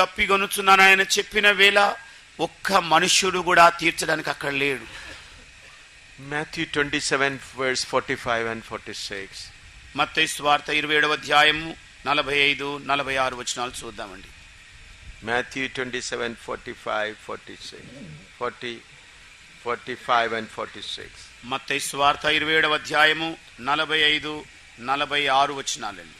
దప్పిగొనుచున్నాను ఆయన చెప్పిన వేళ ఒక్క మనుష్యుడు కూడా తీర్చడానికి అక్కడ లేడు. Matthew 27 verse 45 and 46. మత్తయి సువార్త 27వ అధ్యాయము 45, 46 వచనాలు చూద్దామండి. Matthew 27, 45, 46. 45 and 46. మత్తయి సువార్త 27వ అధ్యాయము 45, 46 వచనాలండి.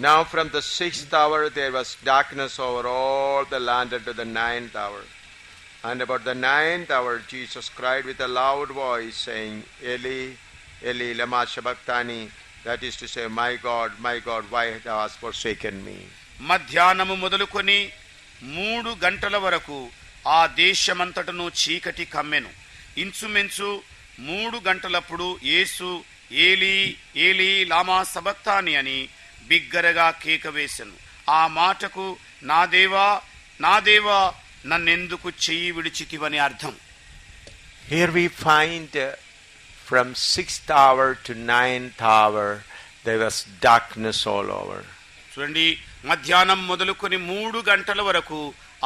Now from the 6th hour there was darkness over all the land unto the 9th hour. And about the 9th hour Jesus cried with a loud voice, saying, Eli, Eli, lama sabachthani, that is to say, my God, why thou hast forsaken me. మధ్యాహ్నము మొదలుకొని 3 గంటల వరకు ఆ దేశమంతటను చీకటి కమ్మెను. ఇంచుమించు 3 గంటలప్పుడు యేసు ఏలీ ఏలీ లామా సబక్తాని అని బిగ్గరగా కేక వేసెను. ఆ మాటకు నా దేవా నా దేవా నన్నెందుకు చెయ్యి విడిచితివని అర్థం. Here we find from 6th hour to 9th hour there was darkness all over. చూడండి, మధ్యాహ్నం మొదలుకొని 3 గంటల వరకు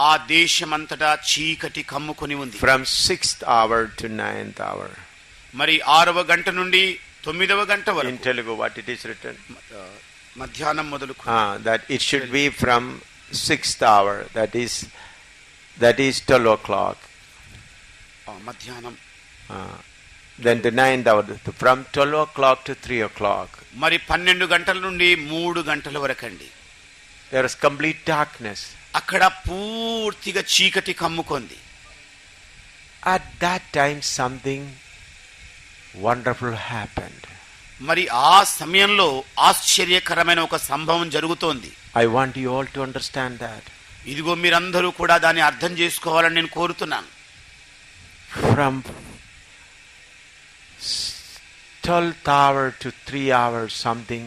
ఆ దేశమంతటా చీకటి కమ్ముకొని ఉంది. From 6th hour to 9th hour. మరి 6వ గంట నుండి 9వ గంట వరకు. In Telugu what it is written? మధ్యాహ్నం మొదలుకొని. That it should be from 6th hour, that is 12 o'clock. మధ్యాహ్నం. Then the 9th hour, from 12 o'clock to 3 o'clock. మరి 12 గంటల నుండి 3 గంటల వరకండి. There is complete darkness. అక్కడ పూర్తిగా చీకటి కమ్ముకుంది. At that time something wonderful happened. మరి ఆ సమయంలో ఆశ్చర్యకరమైన ఒక సంభవం జరుగుతోంది. I want you all to understand that. ఇదిగో మీరందరూ కూడా దాన్ని అర్థం చేసుకోవాలని నేను కోరుతున్నాను. From 12th hour to 3 hours something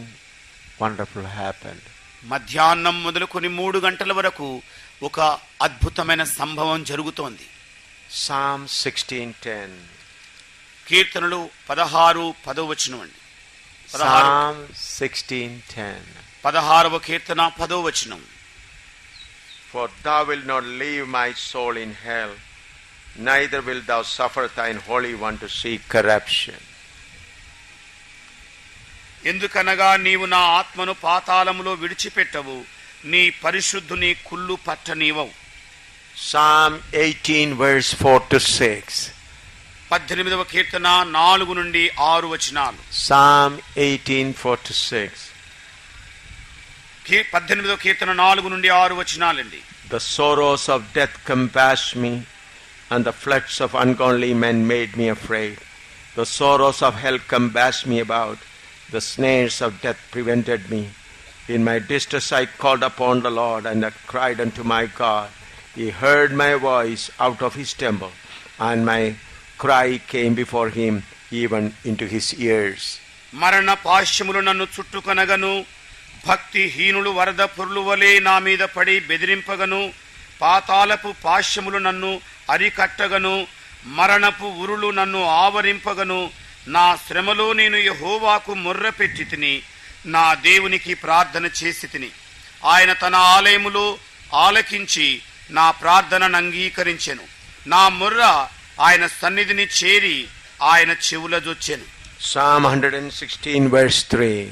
wonderful happened. మధ్యాహ్నం మొదలుకొని 3 గంటల వరకు ఒక అద్భుతమైన సంభవం జరుగుతోంది. Psalm 16:10. కీర్తనలు 16:10 వచనం అండి. Psalm 16:10. 16వ కీర్తన 10వ వచనం. For thou wilt not leave my soul in hell, neither wilt thou suffer thine holy one to see corruption. ఎందుకనగా నీవు నా ఆత్మను పాతాళములో విడిచిపెట్టవు, నీ పరిశుద్ధుని కుళ్ళు పట్టనీవవు. Psalm 18 verse 4 to 6. 18వ కీర్తన 4 నుండి 6 వచనాలు. Psalm 18 4 to 6. 18వ కీర్తన 4 నుండి 6 వచనాలండి. The sorrows of death compassed me, and the floods of ungodly men made me afraid. The sorrows of hell compassed me about, the snares of death prevented me. In my distress I called upon the Lord, and I cried unto my God. He heard my voice out of his temple, and my cry came before him even into his ears. మరణ పాశ్యములు నన్ను చుట్టుకొనగను, భక్తిహీనులు వరద పొర్లు వలె నా మీద పడి బెదిరింపగను, పాతాళపు పాశ్యములు నన్ను అరికట్టగను, మరణపు ఉరులు నన్ను ఆవరింపగను. నా శ్రమలో నేను యెహోవాకు మొర్రపెట్టి తిని, నా దేవునికి ప్రార్థన చేసి తిని. ఆయన తన ఆలయములో ఆలకించి నా ప్రార్థనను అంగీకరించెను. నా మొర్ర ఆయన సన్నిధిని చేరి ఆయన చెవులజొచ్చెను. Psalm 116 verse 3.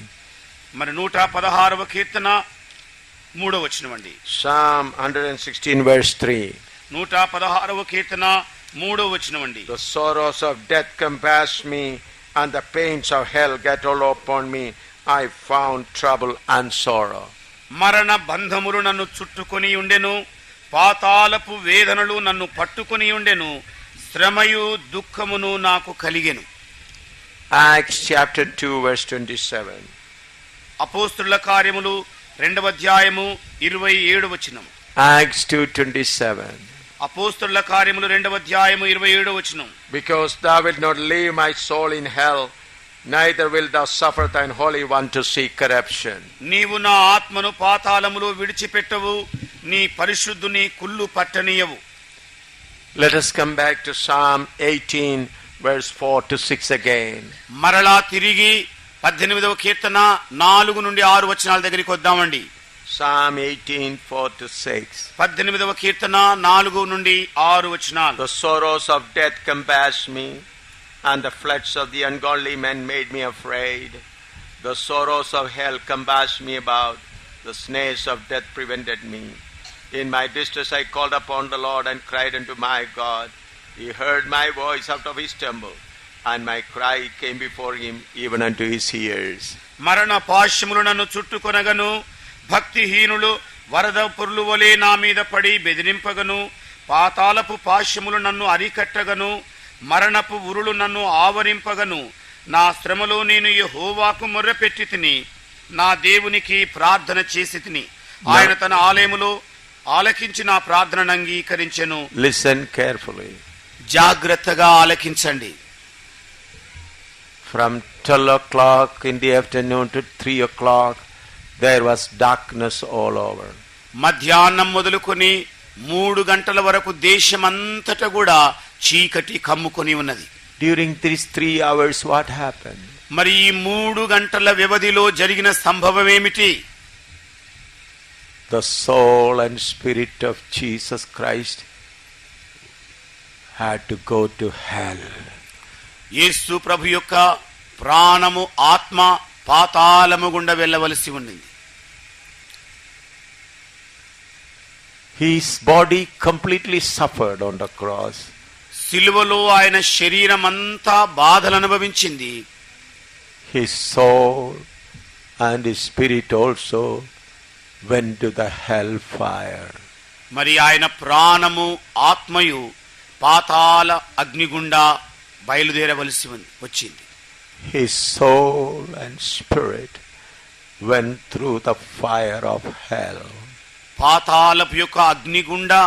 మరి 116వ కీర్తన 3వ వచనం అండి. Psalm 116 verse 3. 116వ కీర్తన 3వ వచనం అండి. The sorrows of death compassed me, and the pains of hell gat all upon me. I found trouble and sorrow. మరణ బంధములు నన్ను చుట్టుకొని ఉండెను, పాతాళపు వేదనలు నన్ను పట్టుకొని ఉండెను, శ్రమయు దుఃఖమును నాకు కలిగెను. Acts chapter 2 verse 27. అపోస్తుల కార్యములు 2వ అధ్యాయము 27వ వచనం. Acts 2:27. అపోస్తుల కార్యములు 2వ అధ్యాయము 27వ వచనం. Because thou wilt not leave my soul in hell, neither wilt thou suffer thine holy one to see corruption. నీవు నా ఆత్మను పాతాళములో విడిచిపెట్టవు, నీ పరిశుద్ధుని కుళ్ళు పట్టనీయవు. Let us come back to Psalm 18 verse 4 to 6 again. మరలా తిరిగి 18వ కీర్తన 4 నుండి 6 వచనాల దగ్గరికి వద్దామండి. Psalm 18:4-6. 18వ కీర్తన 4 నుండి 6 వచనాలు. The sorrows of death compassed me, and the floods of the ungodly men made me afraid. The sorrows of hell compassed me about, the snares of death prevented me. In my distress I called upon the Lord and cried unto my God. He heard my voice out of his temple, and my cry came before him even unto his ears. మరణ పాశములు నన్ను చుట్టుకొనగను, భక్తిహీనులు వరద పొర్లు వలె నా మీద పడి బెదిరింపగను, పాతాళపు పాశములు నన్ను అరికట్టగను, మరణపు ఉరులు నన్ను ఆవరింపగను. నా శ్రమలో నేను యెహోవాకు మొర్రపెట్టి తిని, నా దేవునికి ప్రార్థన చేసి తిని. ఆయన తన ఆలయములో ఆలకించి నా ప్రార్థనను అంగీకరించెను. Listen carefully. జాగ్రత్తగా ఆలకించండి. From 12 o'clock in the afternoon to 3 o'clock, there was darkness all over. మధ్యాహ్నం మొదలుకొని 3 గంటల వరకు దేశమంతటా కూడా చీకటి కమ్ముకొని ఉన్నది. During these 3 hours, what happened? మరి ఈ 3 గంటల వ్యవధిలో జరిగిన సంభవం ఏమిటి? The soul and spirit of Jesus Christ had to go to hell. యేసు ప్రభు యొక్క ప్రాణము ఆత్మ పాతాళము గుండా వెళ్ళవలసి ఉన్నది. His body completely suffered on the cross. సిలువలో ఆయన శరీరం అంతా బాధలు అనుభవించింది. His soul and his spirit also went to the hellfire. మరి ఆయన ప్రాణము ఆత్మయు పాతాళ అగ్నిగుండా బయలుదేరవలసి వచ్చింది. His soul and spirit went through the fire of hell. పాతాళపు యొక్క అగ్నిగుండా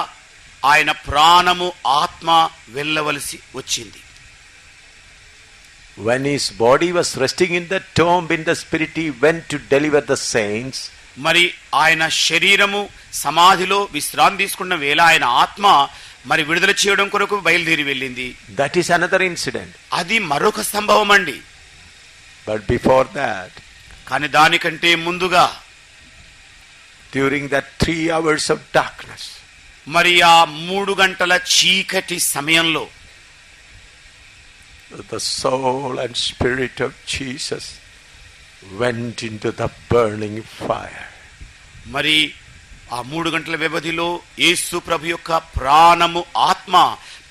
ఆయన ప్రాణము ఆత్మ వెళ్ళవలసి వచ్చింది. When his body was resting in the tomb in the spirit, he went to deliver the saints. మరి ఆయన శరీరము సమాధిలో విశ్రాంతి తీసుకున్న వేళ ఆయన ఆత్మ మరి విడుదల చేయడం కొరకు బయలుదేరి వెళ్ళింది. That is another incident. అది మరొక సంభవం అండి. But before that, కానీ దానికంటే ముందుగా during that 3 hours of darkness, మరి ఆ 3 గంటల చీకటి సమయంలో the soul and spirit of Jesus went into the burning fire. మరి ఆ 3 గంటల వ్యవధిలో యేసు ప్రభు యొక్క ప్రాణము ఆత్మ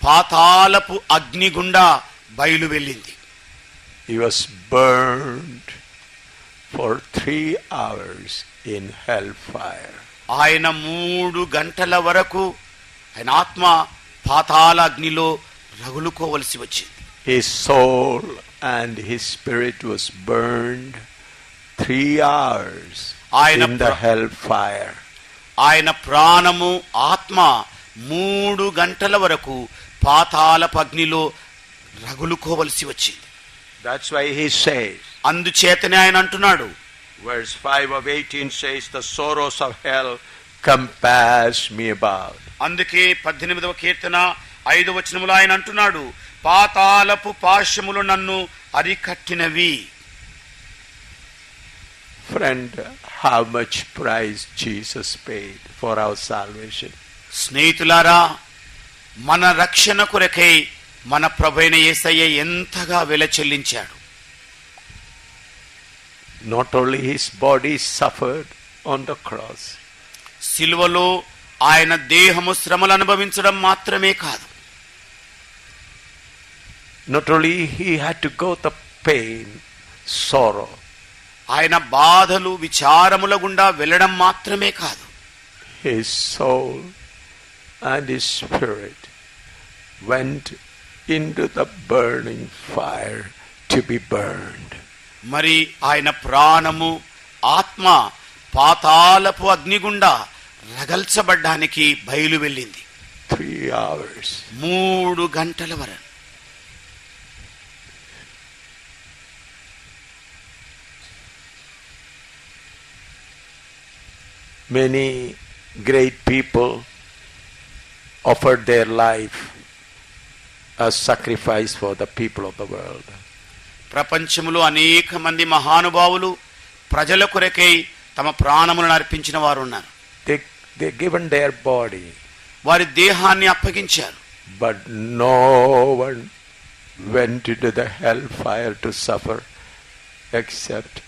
పాతాళపు అగ్నిగుండా బయలు వెళ్ళింది. He was burned for 3 hours in hellfire. ఆయన 3 గంటల వరకు ఆయన ఆత్మ పాతాళ అగ్నిలో రగులుకోవలసి వచ్చింది. His soul and his spirit was burned 3 hours in the hellfire. ఆయన ప్రాణము ఆత్మ 3 గంటల వరకు పాతాళపు అగ్నిలో రగులుకోవలసి వచ్చింది. That's why he says, అందుచేతనే ఆయన అంటున్నాడు, verse 5 of 18 says, the sorrows of hell compass me about. అందుకే 18వ కీర్తన 5వ వచనములో ఆయన అంటున్నాడు, పాతాళపు పాశములు నన్ను అరికట్టినవి. Friend, how much price Jesus paid for our salvation? స్నేహితులారా, మన రక్షణ కొరకై మన ప్రభువైన యేసయ్య ఎంతగా వెల చెల్లించాడు. Not only his body suffered on the cross, సిలువలో ఆయన దేహము శ్రమలు అనుభవించడం మాత్రమే కాదు, not only he had to go the pain, sorrow, ఆయన బాధలు విచారముల గుండా వెళ్ళడం మాత్రమే కాదు, his soul and his spirit went into the burning fire to be burned. మరి ఆయన ప్రాణము ఆత్మ పాతాళపు అగ్నిగుండా రగల్చబడ్డానికి బయలు వెళ్ళింది. 3 hours. 3 గంటల వరకు. Many great people offered their life as sacrifice for the people of the world. ప్రపంచంలో అనేక మంది మహానుభావులు ప్రజల కొరకై తమ ప్రాణములను అర్పించిన వారు ఉన్నారు. They given their body, వారి దేహాన్ని అప్పగించారు. but no one went into the hellfire to suffer except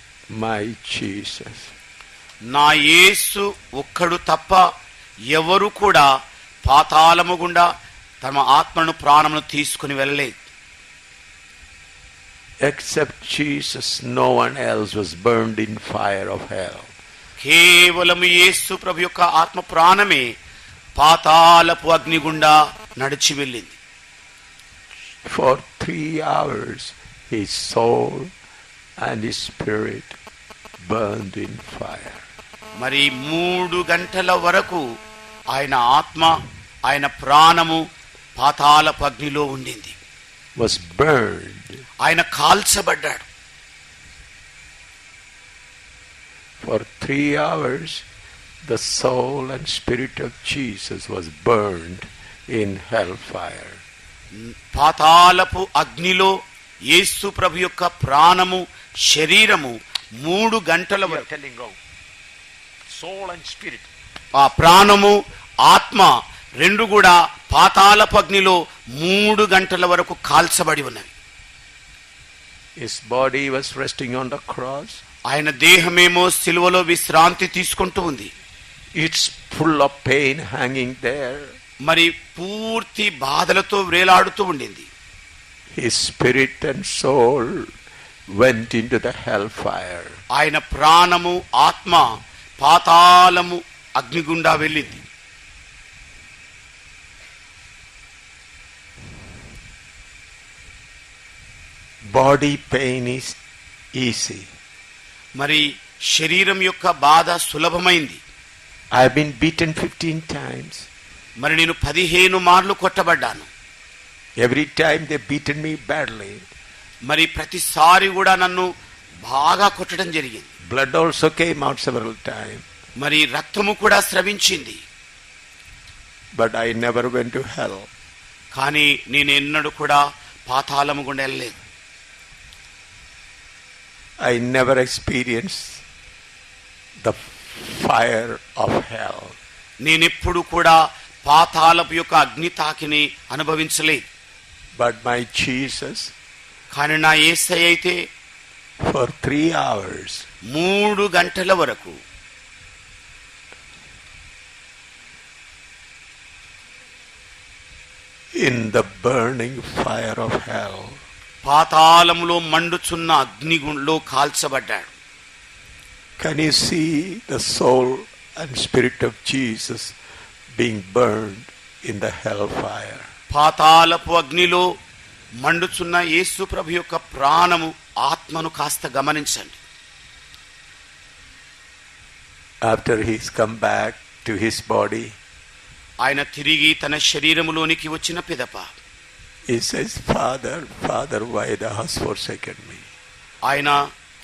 my Jesus. నా యేసు ఒక్కడు తప్ప ఎవరు కూడా పాతాళము గుండా తమ ఆత్మను ప్రాణమును తీసుకుని వెళ్ళలేదు. Except Jesus, no one else was burned in fire of hell. కేవలము యేసు ప్రభు యొక్క ఆత్మ ప్రాణమే పాతాళపు అగ్ని గుండా నడిచి వెళ్ళింది. For 3 hours his soul and his spirit burned in fire. మరి 3 గంటల వరకు ఆయన ఆత్మ ఆయన ప్రాణము పాతాళపు అగ్నిలో ఉండింది. Was burned. ఆయన కాల్చబడ్డాడు. For 3 hours the soul and spirit of Jesus was burned in hellfire. పాతాళపు అగ్నిలో యేసు ప్రభు యొక్క ప్రాణము శరీరము 3 గంటల వరకు, soul and spirit, ఆ ప్రాణము ఆత్మ రెండు కూడా పాతాళపు అగ్నిలో 3 గంటల వరకు కాల్చబడి ఉన్నవి. His body was resting on the cross. ఆయన దేహమేమో సిలువలో విశ్రాంతి తీసుకుంటూ ఉంది. It's full of pain hanging there. మరి పూర్తి బాధలతో వేలాడుతూ ఉండింది. His spirit and soul went into the hellfire. ఆయన ప్రాణము ఆత్మ పాతాళము అగ్నిగుండా వెళ్ళింది. Body pain is easy. మరి శరీరం యొక్క బాధ సులభమైంది. I have been beaten 15 times. మరి నేను 15 మార్లు కొట్టబడ్డాను. Every time they beaten me badly. మరి ప్రతిసారి కూడా నన్ను బాగా కొట్టడం జరిగింది. Blood also came out several times. మరి రక్తము కూడా స్రవించింది. But I never went to hell. కానీ నేను ఎన్నడూ కూడా పాతాళము గుండా వెళ్ళలేదు. I never experienced the fire of hell. నేనెప్పుడు కూడా పాతాళపు యొక్క అగ్ని తాకిని అనుభవించలేదు. But my Jesus, కానీ నా యేసయ్య అయితే for 3 hours, 3 గంటల వరకు in the burning fire of hell, పాతాళములో మండుచున్న అగ్నిగుంలో కాల్చబడ్డాడు. can you see the soul and spirit of Jesus being burned in the hellfire? పాతాళపు అగ్నిలో మండుచున్న యేసు ప్రభు యొక్క ప్రాణము ఆత్మను కాస్త గమనించండి. After he's come back to his body, ఆయన తిరిగి తన శరీరములోనికి వచ్చిన పిదప he says, Father, Father, why thou hast forsaken me? ఆయన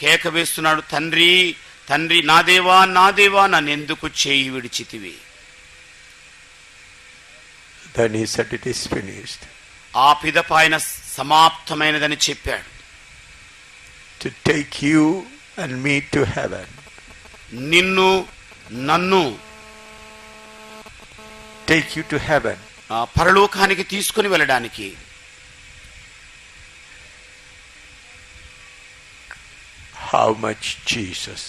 కేక వేస్తున్నాడు, తండ్రి తండ్రి, నా దేవా నా దేవా, నన్నెందుకు చేయి విడిచితివి? Then he said, it is finished. ఆ పిదప ఆయన సమాప్తమైనదని చెప్పాడు. To take you and me to heaven. నిన్ను నన్ను Take you to heaven. పరలోకానికి తీసుకుని వెళ్ళడానికి. How much Jesus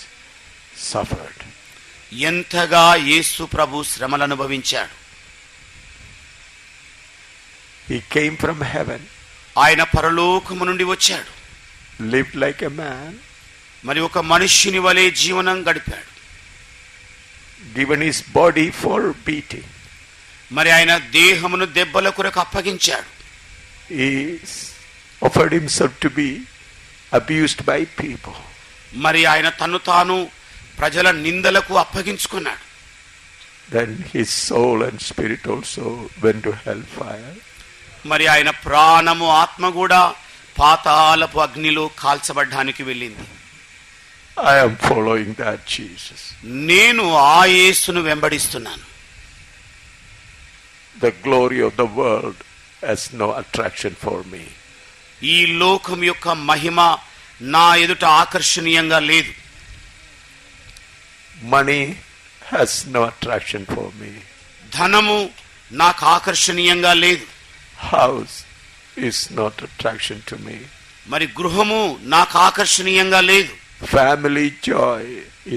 suffered. ఎంతగా యేసు ప్రభు శ్రమలు అనుభవించాడు. He came from heaven. ఆయన పరలోకము నుండి వచ్చాడు. Lived like a man. మరి ఒక మనుష్యుని వలె జీవనం గడిపాడు. Given his body for beating. మరి ఆయన దేహమును దెబ్బల కొరకు అప్పగించాడు. He offered himself to be abused by people. మరి ఆయన తన్ను తాను ప్రజల నిందలకు అప్పగించుకున్నాడు. Then his soul and spirit also went to hellfire. మరి ఆయన ప్రాణము ఆత్మ కూడా పాతాళపు అగ్నిలో కాల్చబడ్డానికి వెళ్ళింది. I am following that Jesus. నేను ఆ యేసును వెంబడిస్తున్నాను. The glory of the world has no attraction for me. ఈ లోకం యొక్క మహిమ నా ఎదుట ఆకర్షణీయంగా లేదు. Money has no attraction for me. ధనము నాకు ఆకర్షణీయంగా లేదు. House is not attraction to me. మరి గృహము నాకు ఆకర్షణీయంగా లేదు. Family joy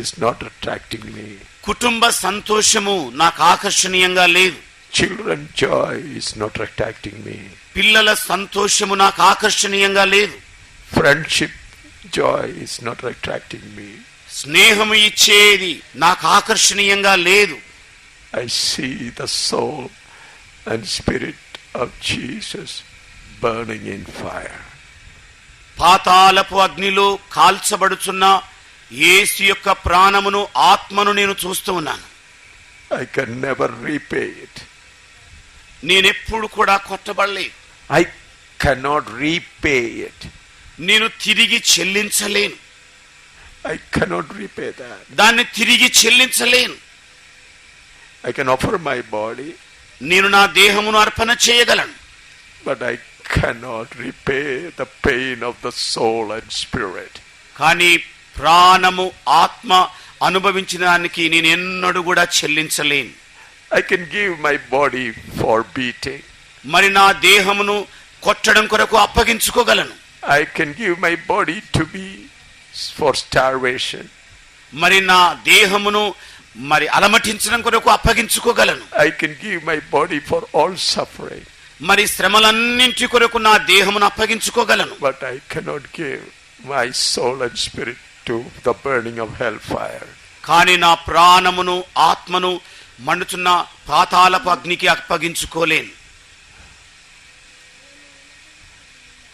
is not attracting me. కుటుంబ సంతోషము నాకు ఆకర్షణీయంగా లేదు. Children joy is not attracting me. పిల్లల సంతోషము నాకు ఆకర్షణీయంగా లేదు. Friendship joy is not attracting me. స్నేహము ఇచ్చేది నాకు ఆకర్షణీయంగా లేదు. I see the soul and spirit of Jesus burning in fire. పాతాళపు అగ్నిలో కాల్చబడుచున్న యేసు యొక్క ప్రాణమును ఆత్మను నేను చూస్తూ ఉన్నాను. I can never repay it. నేనెప్పుడు కూడా కొట్టబడలేదు. I cannot repay it. నేను తిరిగి చెల్లించలేను. I cannot repay that. దాన్ని తిరిగి చెల్లించలేను. I can offer my body, నేను నా దేహమును అర్పణ చేయగలను. but I cannot repay the pain of the soul and spirit. కానీ ప్రాణము ఆత్మ అనుభవించిన దానికి నేను ఎన్నడూ కూడా చెల్లించలేను. I can give my body for beating. మరి నా దేహమును కొట్టడం కొరకు అప్పగించుకోగలను. I can give my body to be for starvation. మరి నా దేహమును మరి అలమటించడం కొరకు అప్పగించుకోగలను. I can give my body for all suffering. మరి శ్రమలన్నింటి కొరకు నా దేహమును అప్పగించుకోగలను. But I cannot give my soul and spirit to the burning of hellfire. కానీ నా ప్రాణమును ఆత్మను మండుతున్న పాతాళపు అగ్నికి అప్పగించుకోలేను.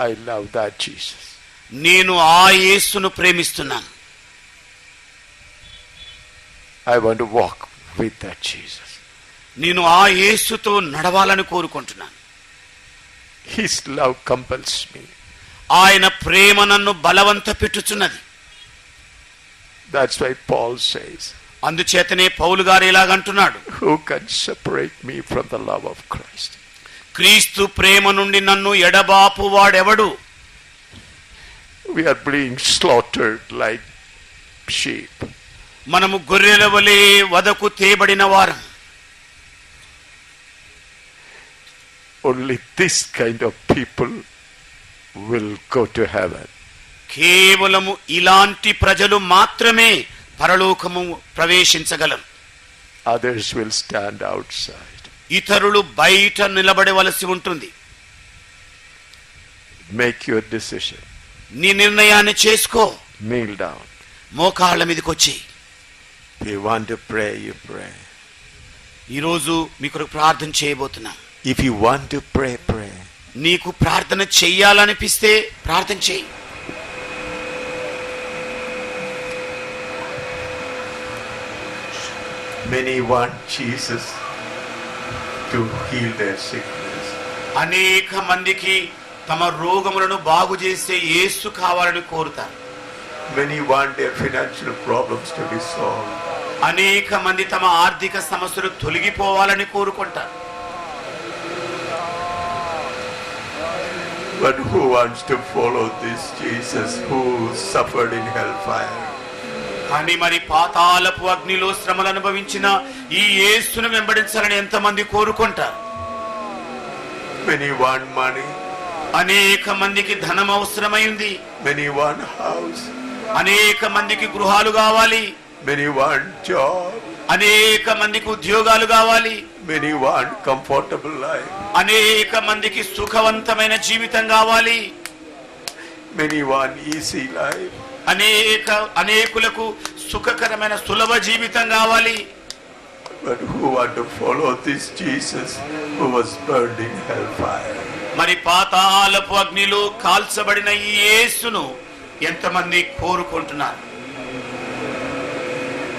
I love that Jesus. నేను ఆ యేసును ప్రేమిస్తున్నాను. I want to walk with that Jesus. నేను ఆ యేసుతో నడవాలని కోరుకుంటున్నాను. His love compels me. ఆయన ప్రేమ నన్ను బలవంత పెట్టుచున్నది. That's why Paul says, అందుచేతనే పౌలు గారు ఇలాగంటున్నాడు, who can separate me from the love of Christ? క్రీస్తు ప్రేమ నుండి నన్ను ఎడబాపు వాడెవడు? We are being slaughtered like sheep. మనము గొర్రెల వలె వదకు తేబడిన వారం. Only this kind of people will go to heaven. కేవలము ఇలాంటి ప్రజలు మాత్రమే పరలోకము ప్రవేశించగలరు. Others will stand outside. ఇతరులు బయట నిలబడవలసి ఉంటుంది. Make your decision. నీ నిర్ణయాన్ని చేసుకో. Kneel down. మోకాళ్ళ మీదకి వచ్చి If you want to pray, you pray. ఈరోజు మీకు ప్రార్థన చేయబోతున్నా. If you want to pray, pray. నీకు ప్రార్థన చెయ్యాలనిపిస్తే ప్రార్థన చెయ్యి. Many want Jesus to heal their sickness. అనేక మందికి తమ రోగములను బాగు చేసే యేసు కావాలని కోరుతారు. Many want their financial problems to be solved. అనేక మంది తమ ఆర్థిక సమస్యలు తొలగిపోవాలని కోరుకుంటారు. But who wants to follow this Jesus who suffered in hellfire? కానీ మరి పాతాళపు అగ్నిలో శ్రమలు అనుభవించిన ఈ యేసును వెంబడించాలని ఎంతమంది కోరుకుంటారు? Many want money. అనేక మందికి ధనం అవసరమైంది. Many want house. అనేక మందికి గృహాలు కావాలి. Many want job. అనేక మందికి ఉద్యోగాలు కావాలి. Many want comfortable life. అనేక మందికి సుఖవంతమైన జీవితం కావాలి. Many want easy life. అనేకులకు సుఖకరమైన సులభ జీవితం కావాలి. But who want to follow this Jesus who was burned in hellfire? మరి పాతాళపు అగ్నిలో కాల్చబడిన ఈ యేసును ఎంతమంది కోరుకుంటున్నారు?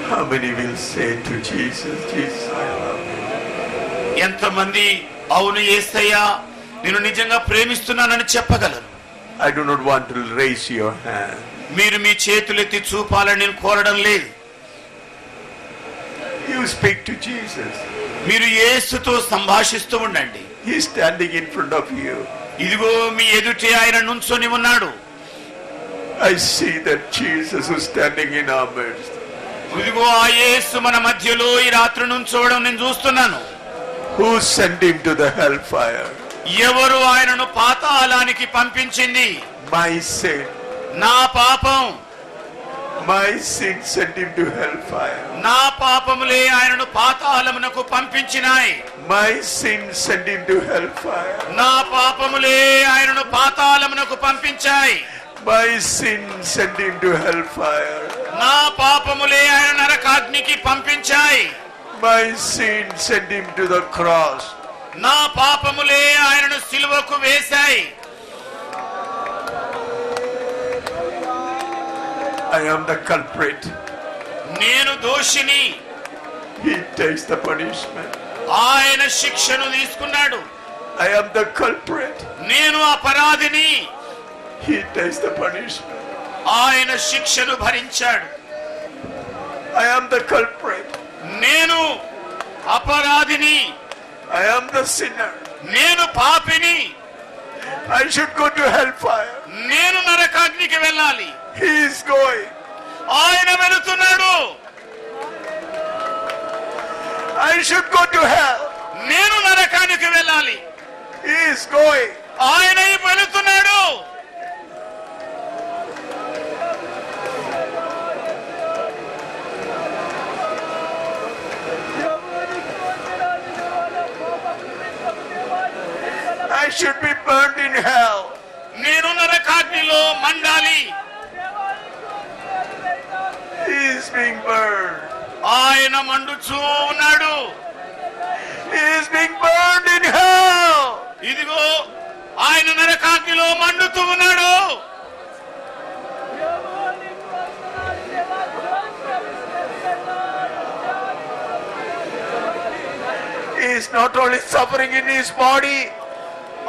How many will say to Jesus, Jesus, I love you? ఎంతమంది అవును యేసయ్యా నేను నిజంగా ప్రేమిస్తున్నానని చెప్పగలరు? I do not want to raise your hand. మీరు మీ చేతులెత్తి చూపాలని నేను కోరడం లేదు. You speak to Jesus. మీరు యేసుతో సంభాషిస్తూ ఉండండి. He is standing in front of you. ఇదిగో మీ ఎదుటే ఆయన నుంచొని ఉన్నాడు. I see that Jesus who is standing in our midst. ఇదిగో ఆ యేసు మన మధ్యలో ఈ రాత్రి నుంచోవడం నేను చూస్తున్నాను. Who sent him to the hellfire? ఎవరు ఆయనను పాతాళానికి పంపించింది? My sin. నా పాపం. My sin sent him to hellfire. నా పాపములే ఆయనను పాతాళమునకు పంపించినాయి. My sin sent him to hellfire. నా పాపములే ఆయనను పాతాళమునకు పంపించాయి. My sin sent him to hellfire. నా పాపములే ఆయన నరకాగ్నికి పంపించాయి. My sin sent him to the cross. నా పాపములే ఆయనను సిలువకు వేశాయి. I am the culprit. నేను దోషిని. He takes the punishment. ఆయన శిక్షను తీసుకున్నాడు. I am the culprit. నేను అపరాధిని. He takes the punishment. ఆయన శిక్షను భరించాడు. I am the culprit. నేను అపరాధిని. I am the sinner. నేను పాపిని. I should go to hellfire. నేను నరకాగ్నికి వెళ్ళాలి. He is going. ఆయన వెళుతున్నాడు. I should go to hell. నేను నరకానికి వెళ్ళాలి. He is going. ఆయన వెళుతున్నాడు. I should be burned in hell. నేను నరకాగ్నిలో మండాలి. He is being burned. ఆయన మండుచూ ఉన్నాడు. He is being burned in hell. ఇదిగో ఆయన నరకాగ్నిలో మండుతూ ఉన్నాడు. He is not only suffering in his body.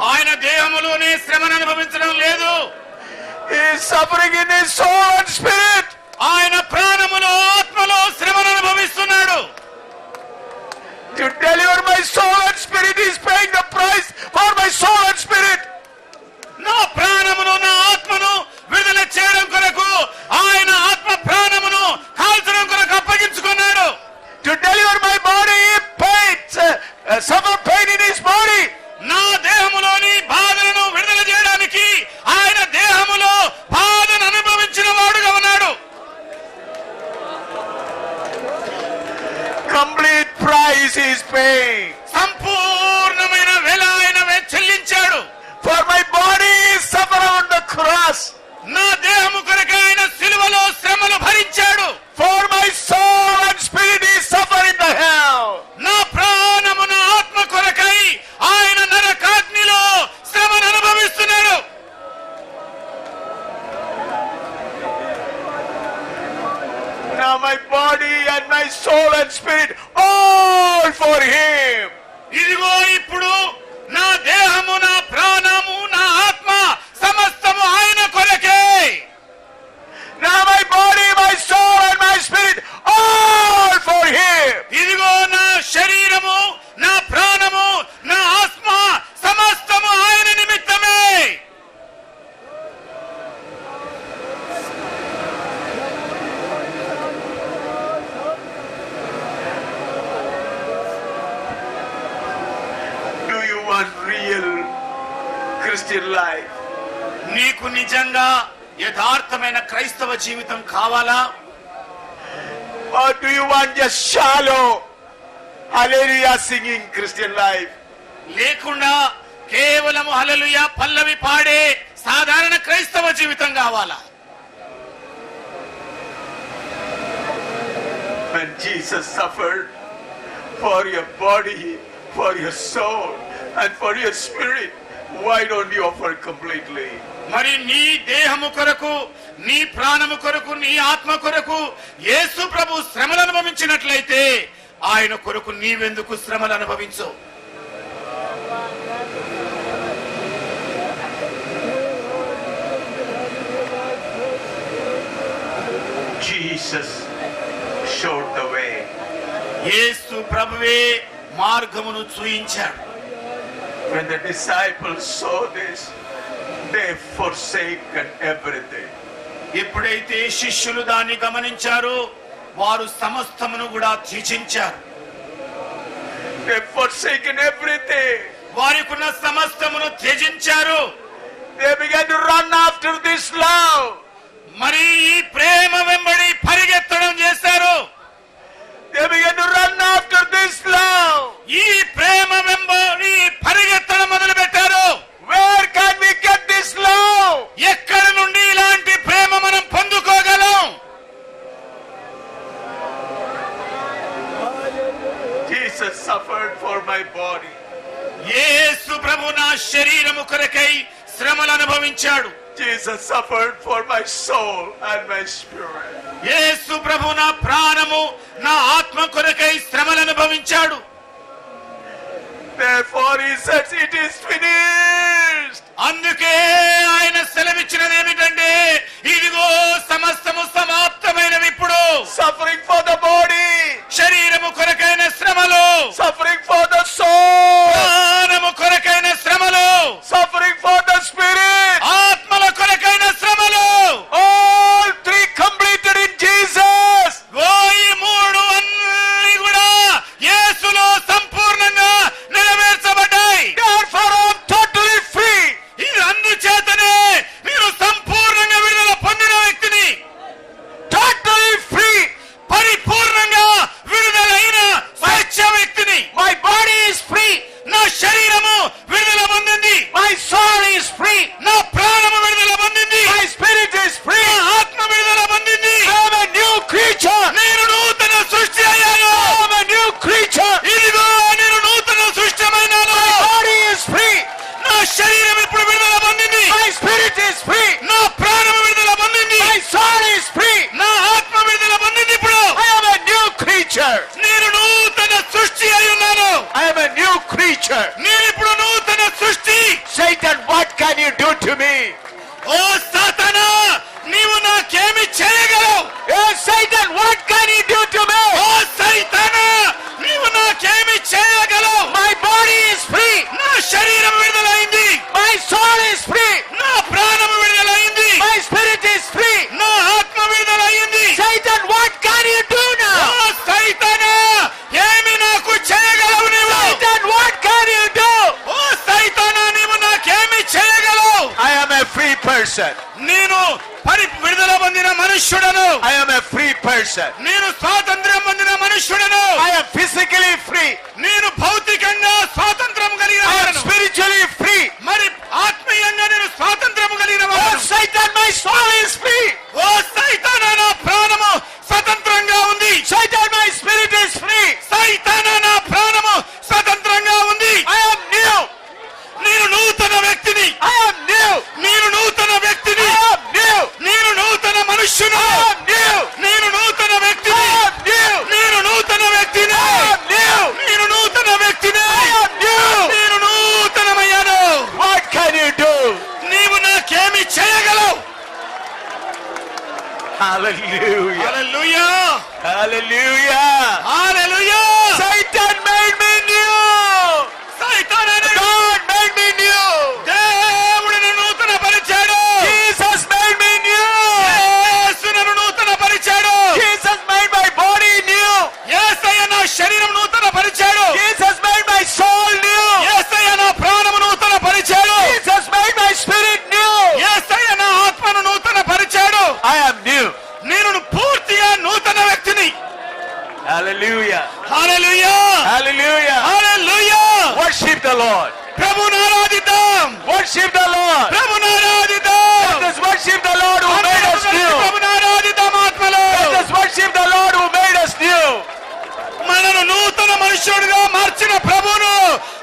ఆయన దేహములోనే శ్రమను అనుభవించడం లేదు. He is suffering in his soul and spirit. ఆయన ప్రాణములో ఆత్మలో శ్రమను అనుభవిస్తున్నాడు. To deliver my soul and spirit, he is paying the price for my soul and spirit. నా ప్రాణమును నా ఆత్మను విడుదల చేయడం కొరకు ఆయన ఆత్మ ప్రాణమును కాల్చడం కొరకు అప్పగించుకున్నాడు. To deliver my body, he paid, suffered pain in his body. నా దేహములోని బాధలను విడుదల చేయడానికి ఆయన దేహములో బాధను అనుభవించిన వాడుగా ఉన్నాడు. Complete price he is paying. సంపూర్ణమైన వెల ఆయన చెల్లించాడు. For my body is suffer on the cross. నా దేహము కొరకు ఆయన సిలువలో శ్రమలు భరించాడు. For my soul and spirit is suffer in the hell. నా ప్రాణము నా ఆత్మ కొరకై ఆయన నరకాగ్నిలో శ్రమను అనుభవిస్తున్నాడు. Now my body and my soul and spirit all for him. ఇదిగో ఇప్పుడు నా దేహము నా ప్రాణము నా ఆత్మ సమస్తము ఆయన కొరకే. Now my body, my soul and my spirit all for him. ఇదిగో నా శరీరము నా ప్రాణము నా ఆత్మ సమస్తము ఆయన నిమిత్తమే. Do you want real Christian life? నీకు నిజంగా యథార్థమైన క్రైస్తవ జీవితం కావాలా? Or do you want just shallow hallelujah singing Christian life? లేకుండా కేవలము హల్లెలూయా పల్లవి పాడే సాధారణ క్రైస్తవ జీవితం కావాలా? When Jesus suffered for your body, for your soul and for your spirit, why don't you offer completely? మరి నీ దేహము కొరకు నీ ప్రాణము కొరకు నీ ఆత్మ కొరకు యేసు ప్రభు శ్రమలు అనుభవించినట్లయితే ఆయన కొరకు నీవెందుకు శ్రమలు అనుభవించు? Jesus showed the way. యేసు ప్రభువే మార్గమును చూయించాడు. When the disciples saw this, they forsaken everything. ఎప్పుడైతే శిష్యులు దాన్ని గమనించారో వారు సమస్తమును కూడా త్యజించారు. They've forsaken everything. వారికున్న సమస్తమును త్యజించారు. They began to run after this love. మరి ఈ ప్రేమ వెంబడి పరిగెత్తడం చేశారు. They began to run after this love. ఈ ప్రేమ వెంబడి పరిగెత్తడం మొదలు పెట్టారు. Where can we get this love? ఎక్కడి నుండి ఇలాంటి ప్రేమ మనం పొందుకోగలం? Jesus suffered for my body. యేసు ప్రభు నా శరీరము కొరకై శ్రమలు అనుభవించాడు. Jesus suffered for my soul and my spirit. యేసు ప్రభు నా ప్రాణము నా ఆత్మ కొరకై శ్రమలు అనుభవించాడు. Therefore he says it is finished. అందుకే ఆయన సెలవిచ్చినది ఏమిటంటే ఇదిగో సమస్తము సమాప్తమైనవి. ఇప్పుడు Suffering for the body. శరీరము కొరకైన శ్రమలు, Suffering for the soul. ప్రాణము కొరకైన శ్రమలు, Suffering for the spirit. ఆత్మల కొరకైన శ్రమలు, All three completed in Jesus. ఈ మూడు అన్ని కూడా యేసులో సంపూర్ణంగా నెరవేర్చబడ్డాయి. Therefore I am totally free. ఇది అందుచేతనే మీరు సంపూర్ణంగా విడుదల పొందిన వ్యక్తిని. Totally free. పరిపూర్ణంగా విడుదలైన స్వేచ్ఛ వ్యక్తిని. My body is free. నా శరీరము విడుదల పొందింది. My soul is free. నా ప్రాణము విడుదల పొందింది. My spirit is free. నా ఆత్మ విడుదల పొందింది. I am a new creature. నేను నూతన సృష్టి అయ్యాను. I am a new creature. ఇదిగో నేను నూతన సృష్టిమైనాను. My body is free. నా శరీరం ఇప్పుడు విడుదల పొందింది. My spirit is free. నా ప్రాణము విడుదల పొందింది. My soul is free. నా ఆత్మ విడుదల పొందింది. ఇప్పుడు I am a new creature. నేను నూతన సృష్టి అయి ఉన్నాను. I am a new creature. నేను ఇప్పుడు నూతన సృష్టి. Satan, what can you do to me? ఓ సాతానా, నీవు నాకేమి చేయగలవు? Oh Satan, what can you do to me? ఓ సైతానా, నీవు నాకేమి చేయగలవు? My body is free. నా శరీరం విడుదలైంది. My soul is free. నా ప్రాణము విడుదలైంది. My spirit is free. నా ఆత్మ విడుదలైంది. Satan, what can you do oh now? సైతానా, ఏమి నాకు చేయగలవు నీవు? Satan, what can you do? ఓ సైతానా, నీవు నాకేమి చేయగలవు? I am a free person. నేను విడుదల పొందిన మనుష్యుడను. I am a free person. నేను స్వాతంత్ర్యం పొందిన మనుష్యుడను. I am physically free. నేను భౌతికంగా స్వాతంత్రం కలిగిన I am వాడను. spiritually free. మరి ఆత్మీయంగా నేను స్వాతంత్రం కలిగిన Oh వాడను. Satan, my soul is free. ఓ సైతానా, నా ప్రాణము స్వతంత్రంగా ఉంది. Satan, my spirit is free. సైతానా, నా ప్రాణము స్వతంత్రంగా ఉంది. I am new. నేను నూతన వ్యక్తిని. I am new. నేను నూతన వ్యక్తిని. I am new. నేను నూతన మనుష్యుని. I am new. నేను నూతన వ్యక్తిని. I am new. నేను నూతన వ్యక్తిని. I am new. నేను నూతన వ్యక్తిని. I am new. నేను నూతనమయ్యాను. What can you do? నీవు నాకేమి చేయగలవు? Hallelujah. హల్లెలూయా, Hallelujah. హల్లెలూయా. Satan made me new. సైతానా, God made me new. దేవుడు నన్ను నూతన పరిచాడు. Jesus made me new. యేసు నన్ను నూతన పరిచాడు. Jesus made my body new. యేసయ్య నా శరీరం నూతన పరిచాడు. Jesus made my soul new. యేసయ్య నా ప్రాణము నూతన పరిచాడు. Jesus made my spirit new. యేసయ్య నా ఆత్మను నూతన పరిచాడు. I am new. నేను పూర్తిగా నూతన వ్యక్తిని. Hallelujah. Hallelujah, Hallelujah. Hallelujah. Worship the Lord. ప్రభువును ఆరాధిద్దాం. Worship the Lord. ప్రభువును ఆరాధిద్దాం. Let us worship the Lord who made us new. ప్రభువును ఆరాధిద్దాం ఆత్మలో. Let us worship the Lord who made us new. మనను నూతన మనుష్యుడిగా మార్చిన ప్రభువును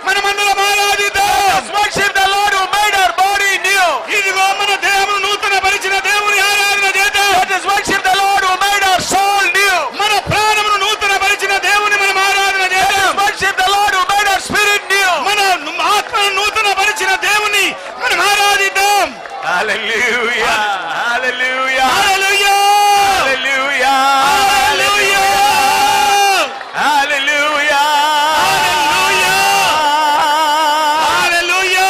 మనమందరం ఆరాధిద్దాం. Let us worship the Lord who made our body new. ఇదిగో మన దేవుని నూతన పరిచిన దేవుని ఆరాధన చేద్దాం. Let us worship the Lord who made our soul new. మన ప్రాణమును నూతన పరిచిన దేవుని మనం ఆరాధన Let చేద్దాం. us worship the Lord who made our spirit new. మన ఆత్మను నూతన పరిచిన దేవుని మనం ఆరాధిద్దాం. Hallelujah. Hallelujah. Hallelujah, Hallelujah. Hallelujah, Hallelujah. Hallelujah.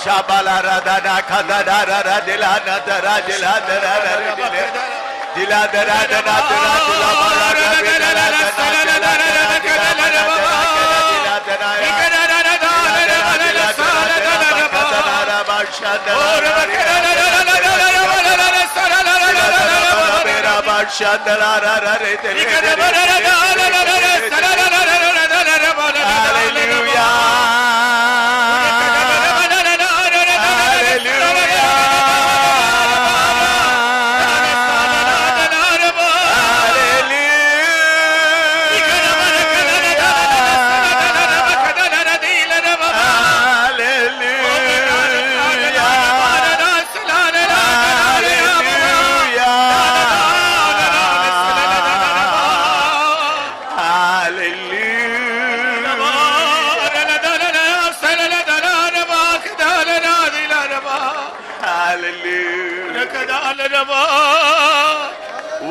Shabala radana kadana radila nadara dila nadara radila.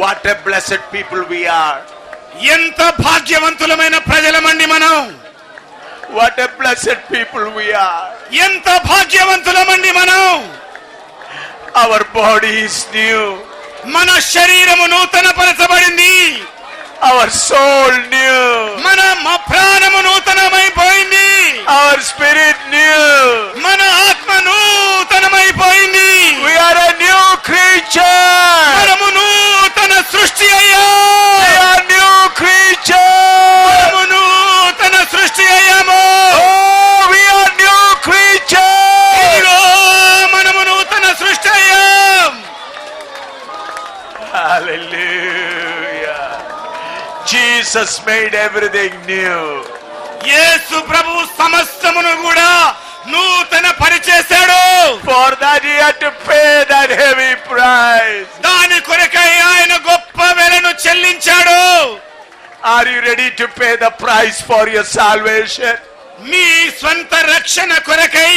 What a blessed people we are. ఎంత భాగ్యవంతులమైన ప్రజలమండి మనం. What a blessed people we are. ఎంత భాగ్యవంతులమండి మనం. Our body is new. మన శరీరము నూతనపరచబడింది. Our soul new. మన ప్రాణము నూతనమైపోయింది. Our spirit new. మన ఆత్మ నూతనమైపోయింది. We are a new creature. మనము నూతన సృష్టి అయ్యాం. We are new creature. మనము నూతన సృష్టి అయ్యాము. Oh, we are new creature. ఇదిగో మనము నూతన సృష్టి అయ్యాం. Hallelujah. Jesus made everything new. యేసు ప్రభు సమస్తమును కూడా నూతన పరిచేశాడు. For that he had to pay that heavy price. దాని కొరకై ఆయన గొప్ప వెలను చెల్లించాడు. Are you ready to pay the price for your salvation? మీ స్వంత రక్షణ కొరకై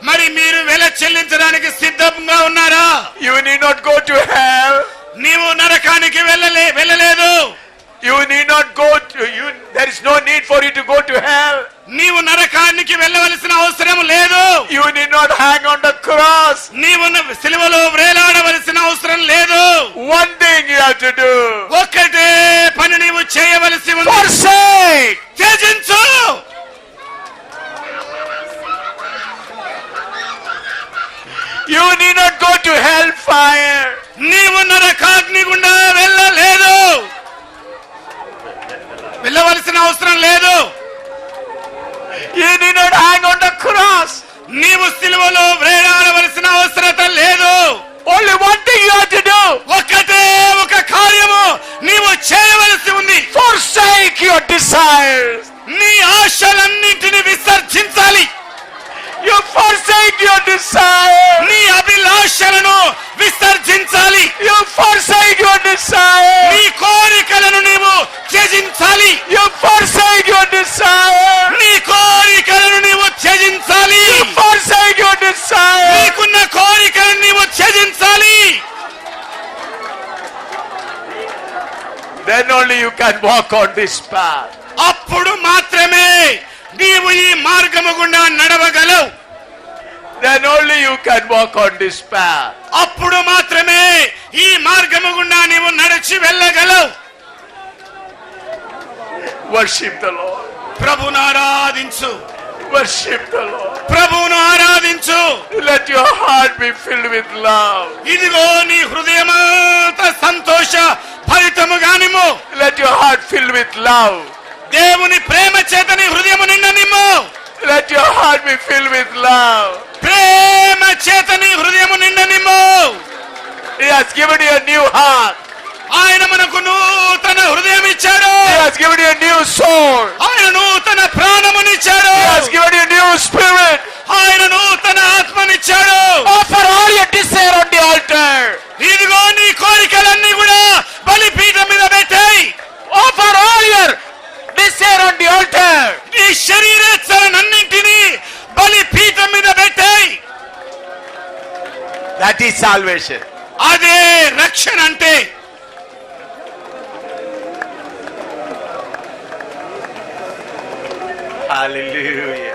మరి మీరు వెల చెల్లించడానికి సిద్ధంగా ఉన్నారా? You need not go to hell. నీవు నరకానికి వెళ్ళలేదు. You need not go to you. There is no need for you to go to hell. నీవు నరకానికి వెళ్ళవలసిన అవసరం లేదు. You need not hang on the cross. నీవు సిలువలో వేలాడవలసిన అవసరం లేదు. One thing you have to do. ఒక్కటే పని నీవు చేయవలసి ఉంది. Forsake. త్యజించు. You need not go to hellfire. నీవు నరకాగ్ని గుండా వెళ్ళవలసిన అవసరం లేదు. You need not hang on the cross. నీవు సిలువలో వేలాడవలసిన అవసరత లేదు. Only one thing you have to do. ఒక్కటే ఒక కార్యము నీవు చేయవలసి ఉంది. Forsake your desires. నీ ఆశలన్నింటిని విసర్జించాలి. You forsake your desire. నీ అభిలాషలను విసర్జించాలి. You forsake your desire. నీ కోరికలను నీవు త్యజించాలి. You forsake your desire. నీ కోరికలను నీవు త్యజించాలి. You forsake your desire. నీకున్న కోరికలను నీవు త్యజించాలి. Then only you can walk on this path. అప్పుడు మాత్రమే నీవు ఈ మార్గము గుండా నడవగలవు. Then only you can walk on this path. అప్పుడు మాత్రమే ఈ మార్గము గుండా నీవు నడిచి వెళ్ళగలవు. Worship the Lord. ప్రభువును ఆరాధించు. Worship the Lord. ప్రభువును ఆరాధించు. Let your heart be filled with love. ఇదిగో నీ హృదయమంతా సంతోష భరితముగానిము. Let your heart fill with love. దేవుని ప్రేమ చేత నీ హృదయము నిండనిమ్ము. Let your heart be filled with love. ప్రేమ చేత నీ హృదయము నిండనిమ్ము. He has given you a new heart. ఆయన మనకు నూతన హృదయం ఇచ్చాడు. He has given you a new soul. ఆయన నూతన ప్రాణమునిచ్చాడు. He has given you a new spirit. ఆయన నూతన ఆత్మనిచ్చాడు. Offer all your desire on the altar. ఇదిగో నీ కోరికలన్నీ కూడా బలిపీఠం మీద పెట్టాయి. Offer all your desire on the altar. నీ శరీరేచ్ఛలన్నింటినీ బలిపీఠం మీద పెట్టాయి. That is salvation. అదే రక్షణ అంటే. Hallelujah.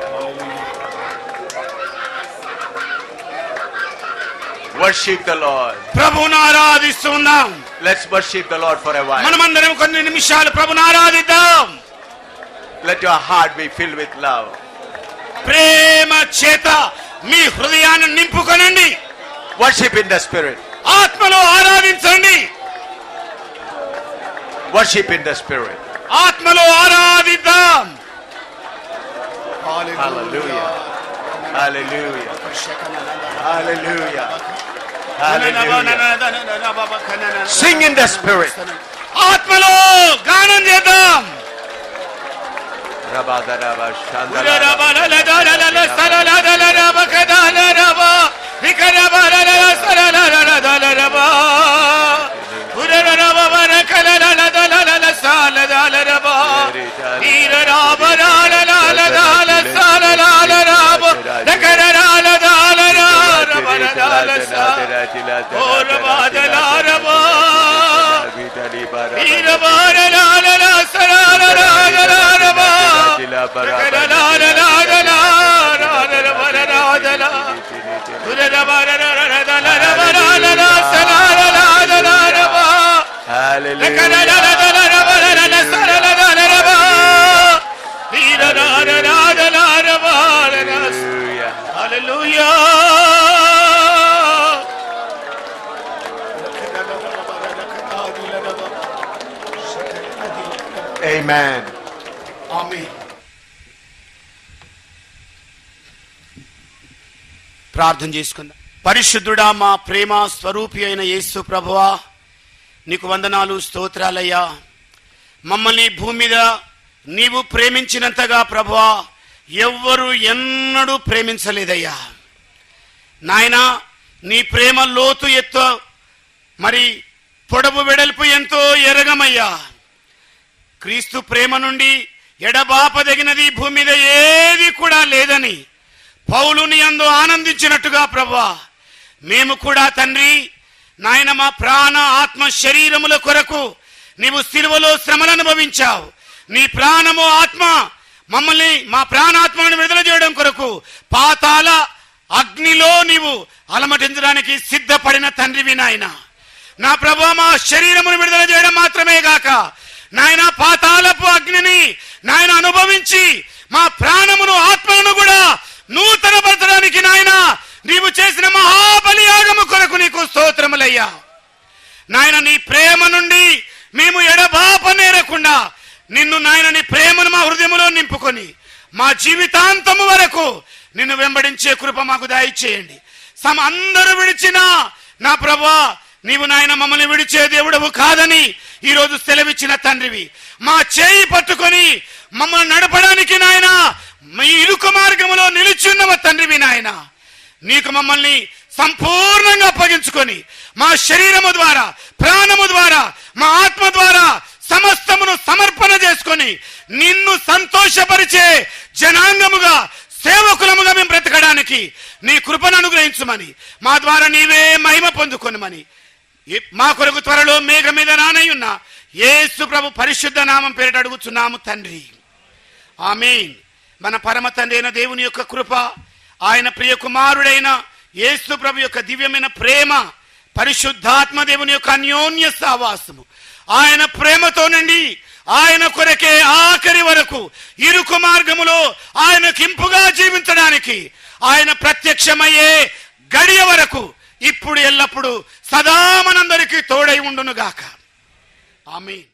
Worship the Lord. ప్రభువును ఆరాధిస్తున్నాం. Let's worship the Lord for a while. మనమందరం కొన్ని నిమిషాలు ప్రభువును ఆరాధిద్దాం. Let your heart be filled with love. ప్రేమ చేత మీ హృదయాన్ని నింపుకొనండి. Worship in the Spirit. ఆత్మలో ఆరాధించండి. Worship in the Spirit. ఆత్మలో ఆరాధిద్దాం. Hallelujah. Hallelujah. Hallelujah. Hallelujah. Sing in the Spirit. ఆత్మలో గానం చేద్దాం. Rabadaraba Shandala. Amen. ఆమేన్. ప్రార్థన చేసుకుందాం. పరిశుద్ధుడా, మా ప్రేమ స్వరూపి అయిన యేసు ప్రభువా, నీకు వందనాలు, స్తోత్రాలయ్యా. మమ్మల్ని భూమి మీద నీవు ప్రేమించినంతగా ప్రభువా ఎవ్వరు ఎన్నడూ ప్రేమించలేదయ్యా. నాయనా, నీ ప్రేమ లోతు ఎత్తు మరి పొడవు వెడల్పు ఎంతో ఎరగమయ్యా. క్రీస్తు ప్రేమ నుండి ఎడబాపదగినది భూమి మీద ఏది కూడా లేదని పౌలుని యందు ఆనందించినట్టుగా ప్రభువా, మేము కూడా తండ్రి నాయన మా ప్రాణ ఆత్మ శరీరముల కొరకు నీవు సిలువలో శ్రమలు అనుభవించావు. నీ ప్రాణము ఆత్మ మమ్మల్ని మా ప్రాణాత్మను విడుదల చేయడం కొరకు పాతాళ అగ్నిలో నీవు అలమటించడానికి సిద్ధపడిన తండ్రివి నాయన. నా ప్రభువా, మా శరీరమును విడుదల చేయడం మాత్రమే గాక నాయన పాతాళపు అగ్నిని నాయన అనుభవించి మా ప్రాణమును ఆత్మను కూడా నూతనపరచడానికి నాయన నీవు చేసిన మహాబలియాగము కొరకు నీకు స్తోత్రములయ్యా. నాయన, నీ ప్రేమ నుండి మేము ఎడబాప నేరకుండా నిన్ను నాయన నీ ప్రేమను మా హృదయములో నింపుకొని మా జీవితాంతము వరకు నిన్ను వెంబడించే కృప మాకు దయచేయండి. అందరూ విడిచినా నా ప్రభువా, నీవు నాయన మమ్మల్ని విడిచే దేవుడవు కాదని ఈరోజు సెలవిచ్చిన తండ్రివి. మా చేయి పట్టుకొని మమ్మల్ని నడపడానికి నాయన మీ ఇరుకు మార్గములో నిలిచున్నవ తండ్రివి నాయన. నీకు మమ్మల్ని సంపూర్ణంగా అప్పగించుకొని మా శరీరము ద్వారా, ప్రాణము ద్వారా, మా ఆత్మ ద్వారా సమస్తమును సమర్పణ చేసుకొని నిన్ను సంతోషపరిచే జనాంగముగా, సేవకులముగా మేము బ్రతకడానికి నీ కృపను అనుగ్రహించమని, మా ద్వారా నీవే మహిమ పొందుకొనమని మా కొరకు త్వరలో మేఘ మీద రానయ్యున్న యేసు ప్రభు పరిశుద్ధ నామం పేరిట అడుగుచున్నాము తండ్రి. ఆమేన్. మన పరమ తండ్రి అయిన దేవుని యొక్క కృప, ఆయన ప్రియ కుమారుడైన యేసు ప్రభు యొక్క దివ్యమైన ప్రేమ, పరిశుద్ధాత్మ దేవుని యొక్క అన్యోన్య సహవాసము, ఆయన ప్రేమతో నుండి ఆయన కొరకే ఆఖరి వరకు ఇరుకు మార్గములో ఆయన కింపుగా జీవించడానికి ఆయన ప్రత్యక్షమయ్యే గడియ వరకు ఇప్పుడు ఎల్లప్పుడు సదా మనందరికీ తోడై ఉండునుగాక. ఆమేన్.